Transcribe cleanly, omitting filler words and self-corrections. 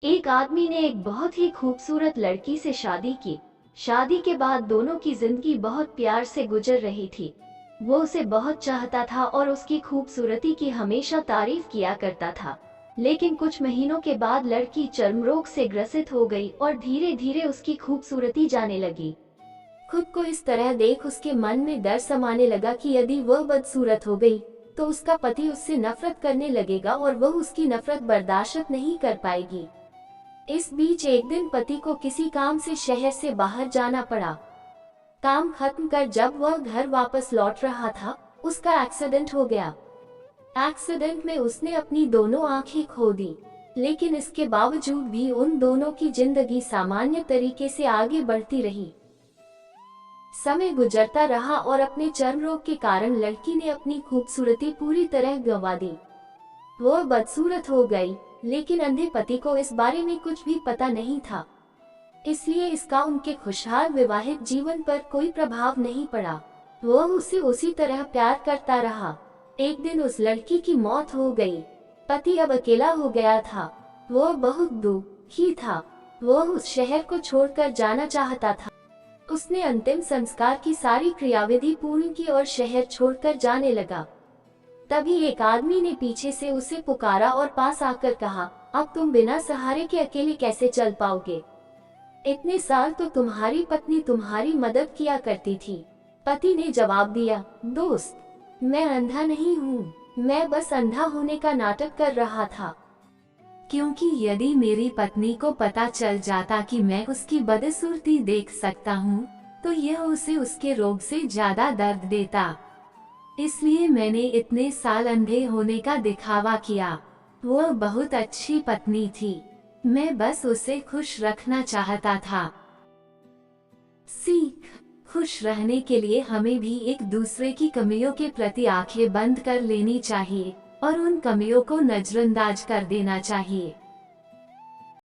एक आदमी ने एक बहुत ही खूबसूरत लड़की से शादी की। शादी के बाद दोनों की जिंदगी बहुत प्यार से गुजर रही थी। वो उसे बहुत चाहता था और उसकी खूबसूरती की हमेशा तारीफ किया करता था। लेकिन कुछ महीनों के बाद लड़की चर्म रोग से ग्रसित हो गई और धीरे धीरे उसकी खूबसूरती जाने लगी। खुद को इस तरह देख उसके मन में डर समाने लगा कि यदि वह बदसूरत हो गई तो उसका पति उससे नफरत करने लगेगा और वह उसकी नफरत बर्दाश्त नहीं कर पाएगी। इस बीच एक दिन पति को किसी काम से शहर से बाहर जाना पड़ा। काम खत्म कर जब वह घर वापस लौट रहा था, उसका एक्सीडेंट हो गया। एक्सीडेंट में उसने अपनी दोनों आंखें खो दी, लेकिन इसके बावजूद भी उन दोनों की जिंदगी सामान्य तरीके से आगे बढ़ती रही। समय गुजरता रहा और अपने चर्म रोग के कारण लड़की ने अपनी खूबसूरती पूरी तरह गंवा दी। वह बदसूरत हो गई, लेकिन अंधे पति को इस बारे में कुछ भी पता नहीं था, इसलिए इसका उनके खुशहाल विवाहित जीवन पर कोई प्रभाव नहीं पड़ा। वह उसे उसी तरह प्यार करता रहा। एक दिन उस लड़की की मौत हो गई। पति अब अकेला हो गया था। वह बहुत दुखी था। वह उस शहर को छोड़कर जाना चाहता था। उसने अंतिम संस्कार की सारी क्रियाविधि पूर्ण की और शहर छोड़कर जाने लगा। तभी एक आदमी ने पीछे से उसे पुकारा और पास आकर कहा, अब तुम बिना सहारे के अकेले कैसे चल पाओगे? इतने साल तो तुम्हारी पत्नी तुम्हारी मदद किया करती थी। पति ने जवाब दिया, दोस्त, मैं अंधा नहीं हूँ, मैं बस अंधा होने का नाटक कर रहा था। क्योंकि यदि मेरी पत्नी को पता चल जाता कि मैं उसकी बदसूरती देख सकता हूँ, तो यह उसे उसके रोग से ज्यादा दर्द देता। इसलिए मैंने इतने साल अंधे होने का दिखावा किया। वह बहुत अच्छी पत्नी थी, मैं बस उसे खुश रखना चाहता था। सीख: खुश रहने के लिए हमें भी एक दूसरे की कमियों के प्रति आंखें बंद कर लेनी चाहिए और उन कमियों को नजरअंदाज कर देना चाहिए।